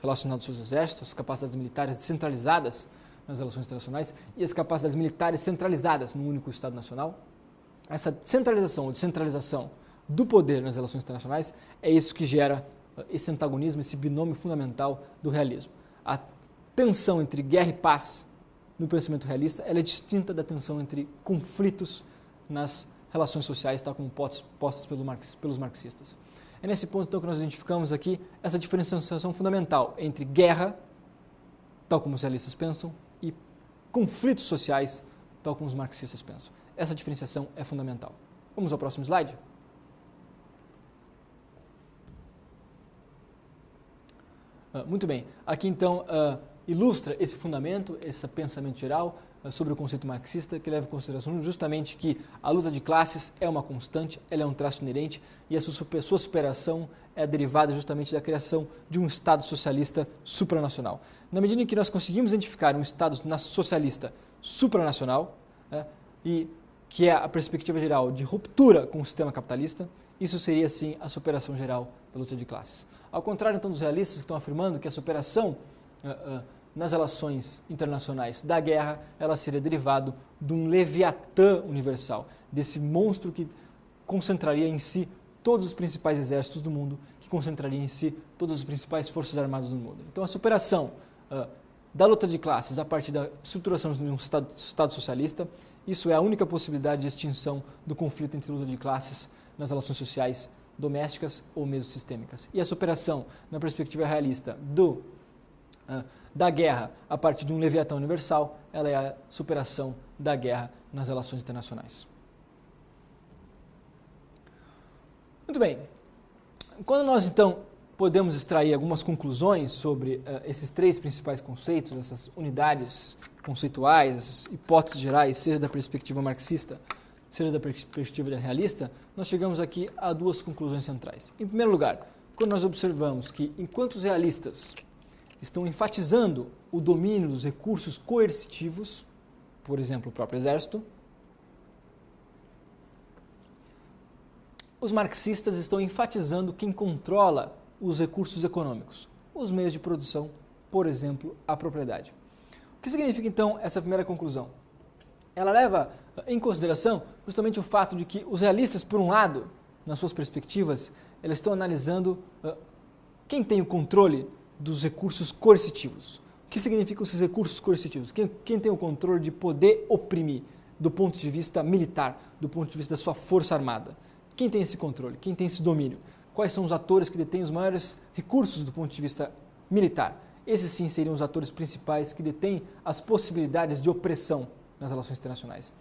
relacionada aos seus exércitos, as capacidades militares descentralizadas nas relações internacionais e as capacidades militares centralizadas num único Estado nacional. Essa centralização ou descentralização do poder nas relações internacionais é isso que gera esse antagonismo, esse binômio fundamental do realismo. A tensão entre guerra e paz no pensamento realista ela é distinta da tensão entre conflitos nas relações sociais, tal como postas pelos marxistas. É nesse ponto então que nós identificamos aqui essa diferenciação fundamental entre guerra, tal como os realistas pensam, e conflitos sociais, tal como os marxistas pensam. Essa diferenciação é fundamental. Vamos ao próximo slide? Muito bem. Aqui então ilustra esse fundamento, esse pensamento geral sobre o conceito marxista, que leva em consideração justamente que a luta de classes é uma constante, ela é um traço inerente e a sua superação é derivada justamente da criação de um Estado socialista supranacional. Na medida em que nós conseguimos identificar um Estado socialista supranacional, e que é a perspectiva geral de ruptura com o sistema capitalista, isso seria sim a superação geral da luta de classes. Ao contrário então dos realistas que estão afirmando que a superação nas relações internacionais da guerra, ela seria derivado de um leviatã universal, desse monstro que concentraria em si todos os principais exércitos do mundo, que concentraria em si todas as principais forças armadas do mundo. Então a superação da luta de classes a partir da estruturação de um Estado socialista, isso é a única possibilidade de extinção do conflito entre luta de classes nas relações sociais domésticas ou mesmo sistêmicas. E a superação, na perspectiva realista, da guerra a partir de um leviatã universal, ela é a superação da guerra nas relações internacionais. Muito bem. Quando nós, então, podemos extrair algumas conclusões sobre esses três principais conceitos, essas unidades conceituais, essas hipóteses gerais, seja da perspectiva marxista, seja da perspectiva realista, nós chegamos aqui a duas conclusões centrais. Em primeiro lugar, quando nós observamos que enquanto os realistas estão enfatizando o domínio dos recursos coercitivos, por exemplo, o próprio exército, os marxistas estão enfatizando quem controla os recursos econômicos, os meios de produção, por exemplo, a propriedade. O que significa, então, essa primeira conclusão? Ela leva em consideração justamente o fato de que os realistas, por um lado, nas suas perspectivas, eles estão analisando quem tem o controle dos recursos coercitivos. O que significam esses recursos coercitivos? Quem tem o controle de poder oprimir do ponto de vista militar, do ponto de vista da sua força armada? Quem tem esse controle? Quem tem esse domínio? Quais são os atores que detêm os maiores recursos do ponto de vista militar? Esses sim seriam os atores principais que detêm as possibilidades de opressão nas relações internacionais.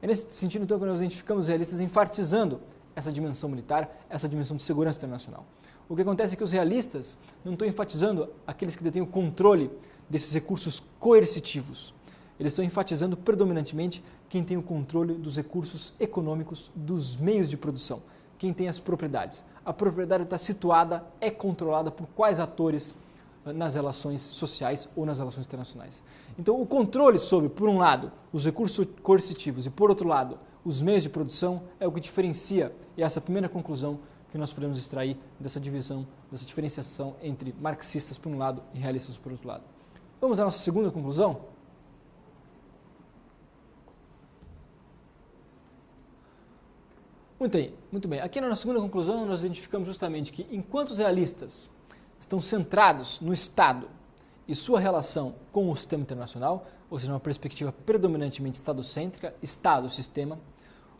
É nesse sentido, então, que nós identificamos os realistas enfatizando essa dimensão militar, essa dimensão de segurança internacional. O que acontece é que os realistas não estão enfatizando aqueles que detêm o controle desses recursos coercitivos. Eles estão enfatizando predominantemente quem tem o controle dos recursos econômicos, dos meios de produção, quem tem as propriedades. A propriedade está situada, é controlada por quais atores nas relações sociais ou nas relações internacionais. Então, o controle sobre, por um lado, os recursos coercitivos e, por outro lado, os meios de produção é o que diferencia, e essa é a primeira conclusão que nós podemos extrair dessa divisão, dessa diferenciação entre marxistas por um lado e realistas por outro lado. Vamos à nossa segunda conclusão? Muito bem. Aqui na nossa segunda conclusão nós identificamos justamente que enquanto os realistas estão centrados no Estado e sua relação com o sistema internacional, ou seja, uma perspectiva predominantemente estadocêntrica, Estado, sistema,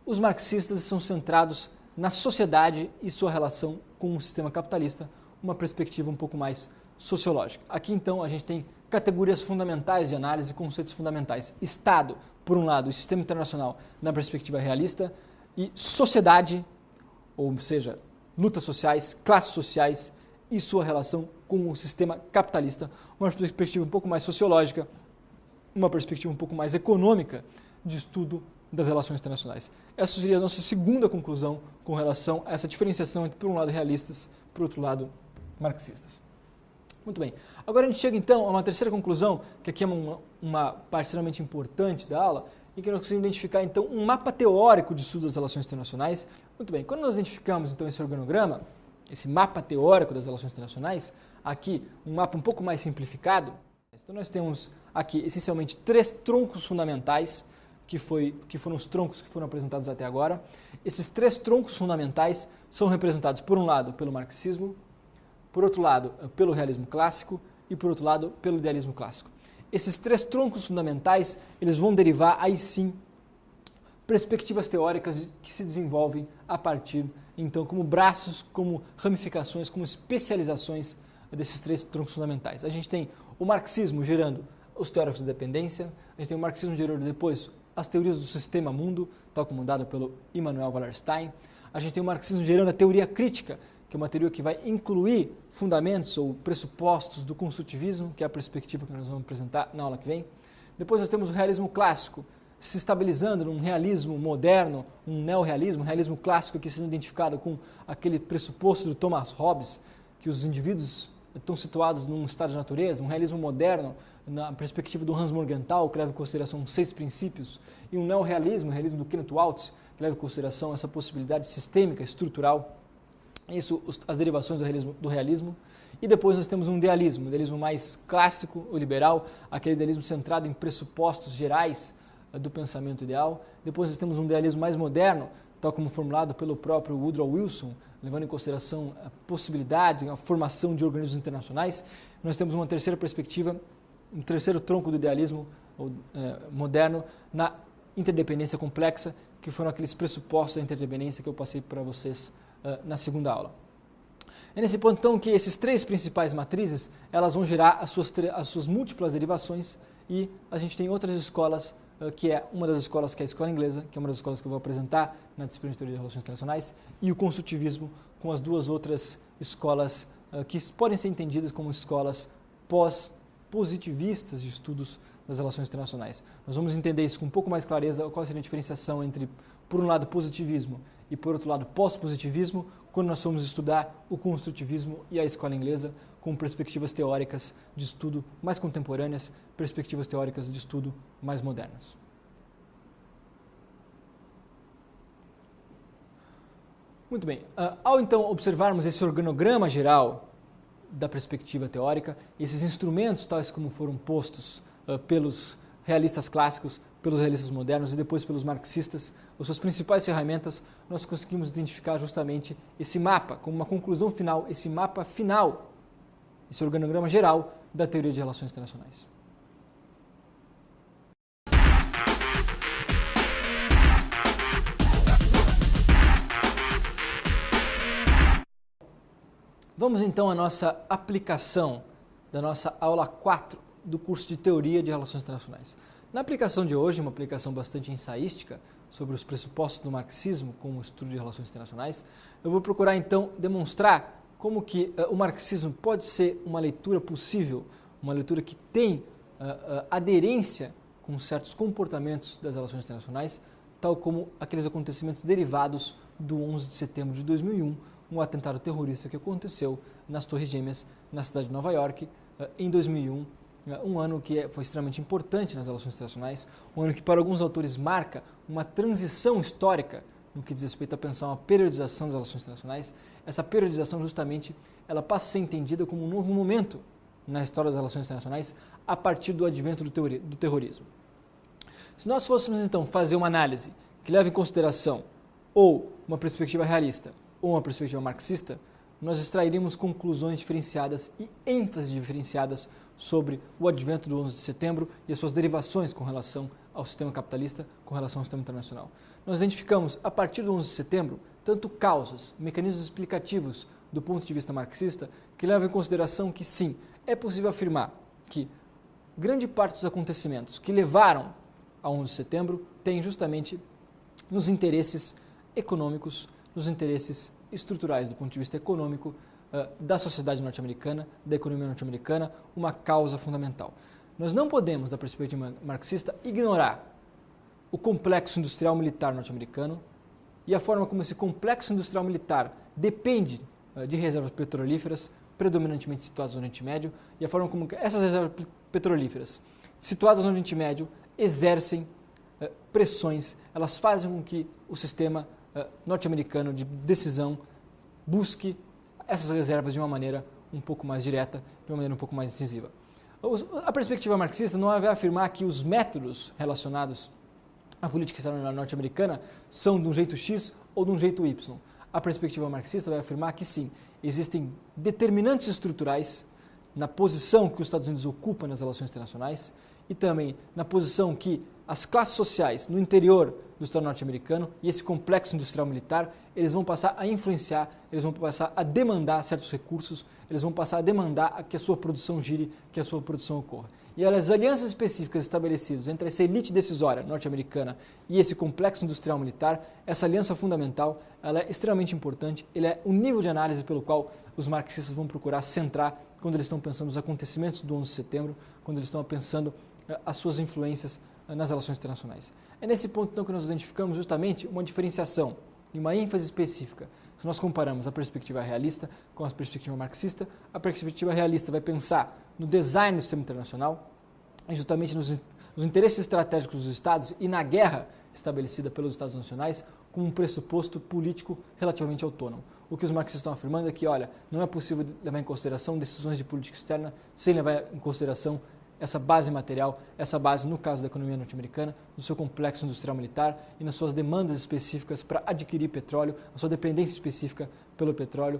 os marxistas estão centrados na sociedade e sua relação com o sistema capitalista, uma perspectiva um pouco mais sociológica. Aqui, então, a gente tem categorias fundamentais de análise, conceitos fundamentais. Estado, por um lado, e sistema internacional na perspectiva realista, e sociedade, ou seja, lutas sociais, classes sociais e sua relação com o sistema capitalista, uma perspectiva um pouco mais sociológica, uma perspectiva um pouco mais econômica de estudo das relações internacionais. Essa seria a nossa segunda conclusão com relação a essa diferenciação entre, por um lado, realistas, por outro lado, marxistas. Muito bem. Agora a gente chega, então, a uma terceira conclusão, que aqui é uma parte extremamente importante da aula, em que nós conseguimos identificar, então, um mapa teórico de estudo das relações internacionais. Muito bem. Quando nós identificamos, então, esse organograma, esse mapa teórico das relações internacionais, aqui um mapa um pouco mais simplificado, então nós temos aqui, essencialmente, 3 troncos fundamentais, que foram os troncos que foram apresentados até agora. Esses 3 troncos fundamentais são representados, por um lado, pelo marxismo, por outro lado, pelo realismo clássico e, por outro lado, pelo idealismo clássico. Esses 3 troncos fundamentais, eles vão derivar, aí sim, perspectivas teóricas que se desenvolvem a partir, então, como braços, como ramificações, como especializações desses 3 troncos fundamentais. A gente tem o marxismo gerando os teóricos da dependência, a gente tem o marxismo gerando depois as teorias do sistema mundo, tal como dado pelo Immanuel Wallerstein. A gente tem o marxismo gerando a teoria crítica, que é uma teoria que vai incluir fundamentos ou pressupostos do construtivismo, que é a perspectiva que nós vamos apresentar na aula que vem. Depois nós temos o realismo clássico, se estabilizando num realismo moderno, um neorrealismo, um realismo clássico que sendo identificado com aquele pressuposto do Thomas Hobbes, que os indivíduos estão situados num estado de natureza, um realismo moderno, na perspectiva do Hans Morgenthau, que leva em consideração 6 princípios, e um neorrealismo, o realismo do Kenneth Waltz, que leva em consideração essa possibilidade sistêmica, estrutural, isso, as derivações do realismo. E depois nós temos um idealismo mais clássico, ou liberal, aquele idealismo centrado em pressupostos gerais do pensamento ideal. Depois nós temos um idealismo mais moderno, tal como formulado pelo próprio Woodrow Wilson, levando em consideração a possibilidade, a formação de organismos internacionais. Nós temos uma terceira perspectiva, um terceiro tronco do idealismo moderno na interdependência complexa, que foram aqueles pressupostos da interdependência que eu passei para vocês na segunda aula. É nesse ponto, então, que esses 3 principais matrizes, elas vão gerar as suas múltiplas derivações, e a gente tem outras escolas, que é uma das escolas que é a escola inglesa, que é uma das escolas que eu vou apresentar na disciplina de Teoria de Relações Internacionais, e o construtivismo, com as 2 outras escolas que podem ser entendidas como escolas pós-positivistas de estudos das relações internacionais. Nós vamos entender isso com um pouco mais clareza, qual seria a diferenciação entre, por um lado, positivismo e, por outro lado, pós-positivismo, quando nós formos estudar o construtivismo e a escola inglesa com perspectivas teóricas de estudo mais contemporâneas, perspectivas teóricas de estudo mais modernas. Muito bem. Ao então observarmos esse organograma geral da perspectiva teórica, esses instrumentos tais como foram postos pelos realistas clássicos, pelos realistas modernos e depois pelos marxistas, as suas principais ferramentas, nós conseguimos identificar justamente esse mapa, como uma conclusão final, esse mapa final, esse organograma geral da teoria de relações internacionais. Vamos então à nossa aplicação da nossa aula 4 do curso de Teoria de Relações Internacionais. Na aplicação de hoje, uma aplicação bastante ensaística sobre os pressupostos do marxismo como estudo de relações internacionais, eu vou procurar então demonstrar como que o marxismo pode ser uma leitura possível, uma leitura que tem aderência com certos comportamentos das relações internacionais, tal como aqueles acontecimentos derivados do 11 de setembro de 2001, um atentado terrorista que aconteceu nas Torres Gêmeas, na cidade de Nova York, em 2001, um ano que foi extremamente importante nas relações internacionais, um ano que para alguns autores marca uma transição histórica no que diz respeito a pensar uma periodização das relações internacionais. Essa periodização justamente ela passa a ser entendida como um novo momento na história das relações internacionais a partir do advento do terrorismo. Se nós fôssemos então fazer uma análise que leva em consideração ou uma perspectiva realista ou uma perspectiva marxista, nós extrairíamos conclusões diferenciadas e ênfases diferenciadas sobre o advento do 11 de setembro e as suas derivações com relação ao sistema capitalista, com relação ao sistema internacional. Nós identificamos, a partir do 11 de setembro, tanto causas, mecanismos explicativos do ponto de vista marxista, que levam em consideração que, sim, é possível afirmar que grande parte dos acontecimentos que levaram ao 11 de setembro tem justamente nos interesses econômicos, nos interesses estruturais do ponto de vista econômico da sociedade norte-americana, da economia norte-americana, uma causa fundamental. Nós não podemos, da perspectiva marxista, ignorar o complexo industrial militar norte-americano e a forma como esse complexo industrial militar depende de reservas petrolíferas, predominantemente situadas no Oriente Médio, e a forma como essas reservas petrolíferas situadas no Oriente Médio exercem pressões, elas fazem com que o sistema norte-americano de decisão busque essas reservas de uma maneira um pouco mais direta, de uma maneira um pouco mais decisiva. A perspectiva marxista não vai afirmar que os métodos relacionados à política externa norte-americana são de um jeito X ou de um jeito Y. A perspectiva marxista vai afirmar que sim, existem determinantes estruturais na posição que os Estados Unidos ocupam nas relações internacionais e também na posição que as classes sociais no interior do Estado norte-americano e esse complexo industrial militar, eles vão passar a influenciar, eles vão passar a demandar certos recursos, eles vão passar a demandar que a sua produção gire, que a sua produção ocorra. E as alianças específicas estabelecidas entre essa elite decisória norte-americana e esse complexo industrial militar, essa aliança fundamental, ela é extremamente importante, ele é o nível de análise pelo qual os marxistas vão procurar centrar quando eles estão pensando nos acontecimentos do 11 de setembro, quando eles estão pensando as suas influências nas relações internacionais. É nesse ponto então que nós identificamos justamente uma diferenciação e uma ênfase específica. Se nós comparamos a perspectiva realista com a perspectiva marxista, a perspectiva realista vai pensar no design do sistema internacional, e justamente nos interesses estratégicos dos Estados e na guerra estabelecida pelos Estados nacionais como um pressuposto político relativamente autônomo. O que os marxistas estão afirmando é que, olha, não é possível levar em consideração decisões de política externa sem levar em consideração essa base material, essa base, no caso da economia norte-americana, no seu complexo industrial militar e nas suas demandas específicas para adquirir petróleo, a sua dependência específica pelo petróleo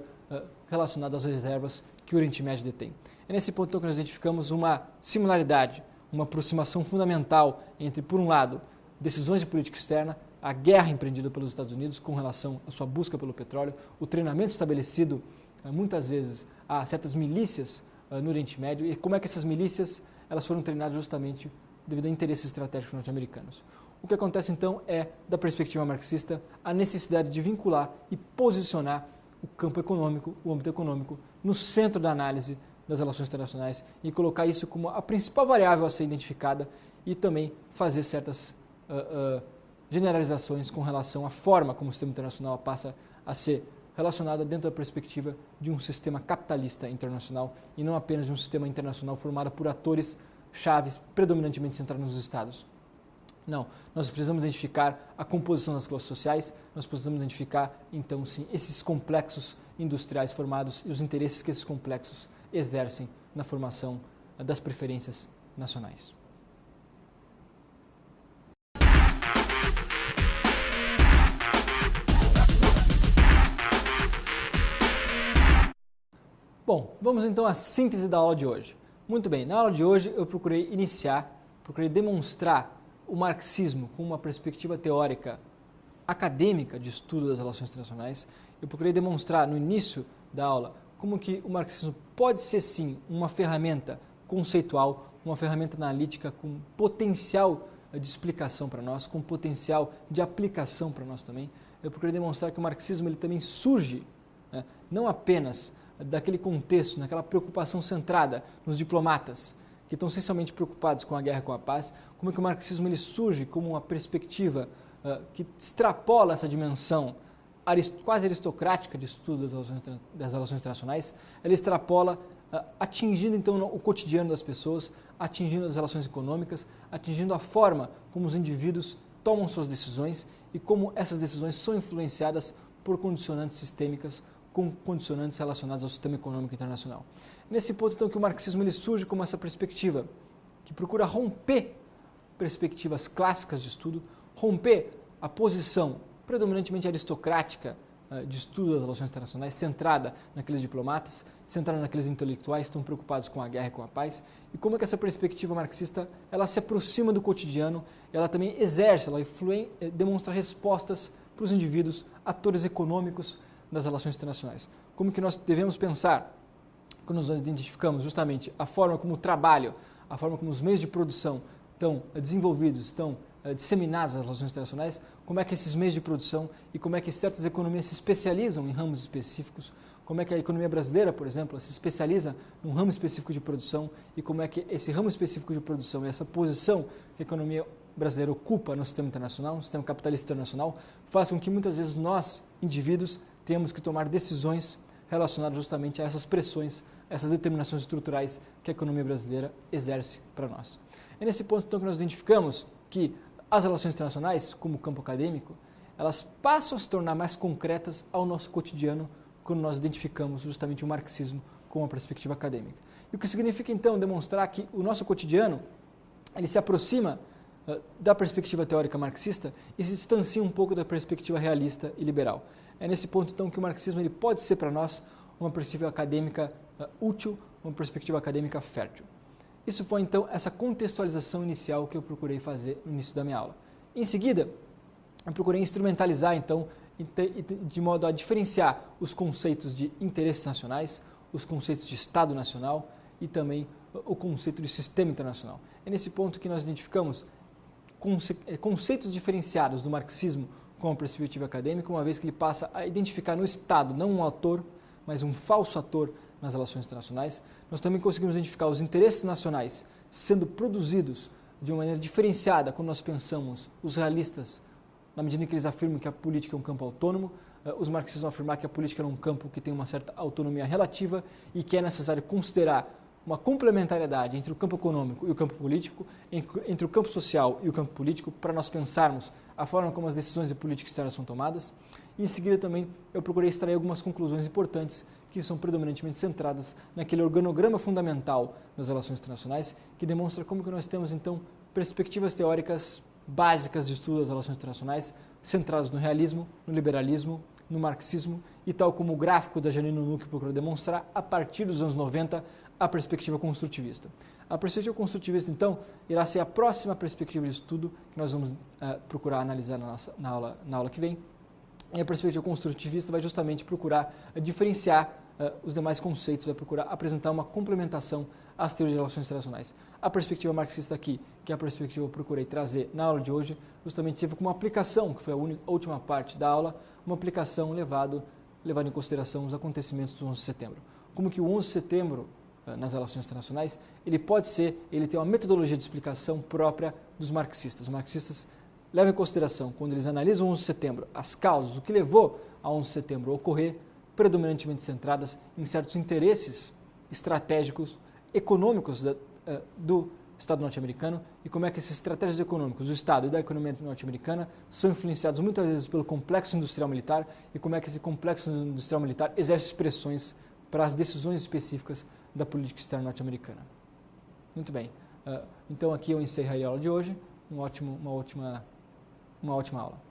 relacionada às reservas que o Oriente Médio detém. É nesse ponto então, que nós identificamos uma similaridade, uma aproximação fundamental entre, por um lado, decisões de política externa, a guerra empreendida pelos Estados Unidos com relação à sua busca pelo petróleo, o treinamento estabelecido muitas vezes a certas milícias no Oriente Médio e como é que essas milícias elas foram treinadas justamente devido a interesses estratégicos norte-americanos. O que acontece então é, da perspectiva marxista, a necessidade de vincular e posicionar o campo econômico, o âmbito econômico, no centro da análise das relações internacionais e colocar isso como a principal variável a ser identificada e também fazer certas generalizações com relação à forma como o sistema internacional passa a ser relacionada dentro da perspectiva de um sistema capitalista internacional e não apenas de um sistema internacional formado por atores chaves predominantemente centrados nos Estados. Não, nós precisamos identificar a composição das classes sociais, nós precisamos identificar, então, sim, esses complexos industriais formados e os interesses que esses complexos exercem na formação das preferências nacionais. Bom, vamos então à síntese da aula de hoje. Muito bem, na aula de hoje eu procurei demonstrar o marxismo com uma perspectiva teórica acadêmica de estudo das relações internacionais. Eu procurei demonstrar no início da aula como que o marxismo pode ser sim uma ferramenta conceitual, uma ferramenta analítica com potencial de explicação para nós, com potencial de aplicação para nós também. Eu procurei demonstrar que o marxismo ele também surge, né, não apenas daquele contexto, naquela preocupação centrada nos diplomatas, que estão essencialmente preocupados com a guerra e com a paz, como é que o marxismo ele surge como uma perspectiva que extrapola essa dimensão quase aristocrática de estudo das relações internacionais, ela extrapola atingindo então o cotidiano das pessoas, atingindo as relações econômicas, atingindo a forma como os indivíduos tomam suas decisões e como essas decisões são influenciadas por condicionantes sistêmicas, com condicionantes relacionados ao sistema econômico internacional. Nesse ponto, então, que o marxismo ele surge como essa perspectiva que procura romper perspectivas clássicas de estudo, romper a posição predominantemente aristocrática de estudo das relações internacionais, centrada naqueles diplomatas, centrada naqueles intelectuais que estão preocupados com a guerra e com a paz, e como é que essa perspectiva marxista ela se aproxima do cotidiano, ela também exerce, ela demonstra respostas para os indivíduos, atores econômicos das relações internacionais. Como que nós devemos pensar quando nós identificamos justamente a forma como o trabalho, a forma como os meios de produção estão desenvolvidos, estão disseminados nas relações internacionais, como é que esses meios de produção e como é que certas economias se especializam em ramos específicos, como é que a economia brasileira, por exemplo, se especializa num ramo específico de produção e como é que esse ramo específico de produção e essa posição que a economia brasileira ocupa no sistema internacional, no sistema capitalista internacional, faz com que muitas vezes nós, indivíduos, temos que tomar decisões relacionadas justamente a essas pressões, essas determinações estruturais que a economia brasileira exerce para nós. É nesse ponto, então, que nós identificamos que as relações internacionais, como campo acadêmico, elas passam a se tornar mais concretas ao nosso cotidiano quando nós identificamos justamente o marxismo com uma perspectiva acadêmica. E o que significa, então, demonstrar que o nosso cotidiano ele se aproxima da perspectiva teórica marxista e se distancia um pouco da perspectiva realista e liberal. É nesse ponto, então, que o marxismo ele pode ser para nós uma perspectiva acadêmica útil, uma perspectiva acadêmica fértil. Isso foi, então, essa contextualização inicial que eu procurei fazer no início da minha aula. Em seguida, eu procurei instrumentalizar, então, de modo a diferenciar os conceitos de interesses nacionais, os conceitos de Estado nacional e também o conceito de sistema internacional. É nesse ponto que nós identificamos conceitos diferenciados do marxismo com a perspectiva acadêmica, uma vez que ele passa a identificar no Estado não um ator, mas um falso ator nas relações internacionais. Nós também conseguimos identificar os interesses nacionais sendo produzidos de uma maneira diferenciada quando nós pensamos os realistas, na medida em que eles afirmam que a política é um campo autônomo, os marxistas vão afirmar que a política é um campo que tem uma certa autonomia relativa e que é necessário considerar uma complementariedade entre o campo econômico e o campo político, entre o campo social e o campo político, para nós pensarmos a forma como as decisões de política externa são tomadas. E em seguida também eu procurei extrair algumas conclusões importantes que são predominantemente centradas naquele organograma fundamental das relações internacionais, que demonstra como que nós temos então perspectivas teóricas básicas de estudo das relações internacionais, centradas no realismo, no liberalismo, no marxismo e tal como o gráfico da Janine Nuque procurou demonstrar, a partir dos anos 90, a perspectiva construtivista. A perspectiva construtivista, então, irá ser a próxima perspectiva de estudo que nós vamos procurar analisar na aula que vem. E a perspectiva construtivista vai justamente procurar diferenciar os demais conceitos, vai procurar apresentar uma complementação às teorias de relações internacionais. A perspectiva marxista aqui, que é a perspectiva que eu procurei trazer na aula de hoje, justamente teve como aplicação, que foi a última parte da aula, uma aplicação levado em consideração os acontecimentos do 11 de setembro. Como que o 11 de setembro nas relações internacionais, ele tem uma metodologia de explicação própria dos marxistas. Os marxistas levam em consideração, quando eles analisam o 11 de setembro, as causas, o que levou a 11 de setembro a ocorrer, predominantemente centradas em certos interesses estratégicos, econômicos do Estado norte-americano e como é que esses estratégias econômicos do Estado e da economia norte-americana são influenciados muitas vezes pelo complexo industrial militar e como é que esse complexo industrial militar exerce expressões para as decisões específicas da política externa norte-americana. Muito bem. Então aqui eu encerro a aula de hoje. Uma ótima aula.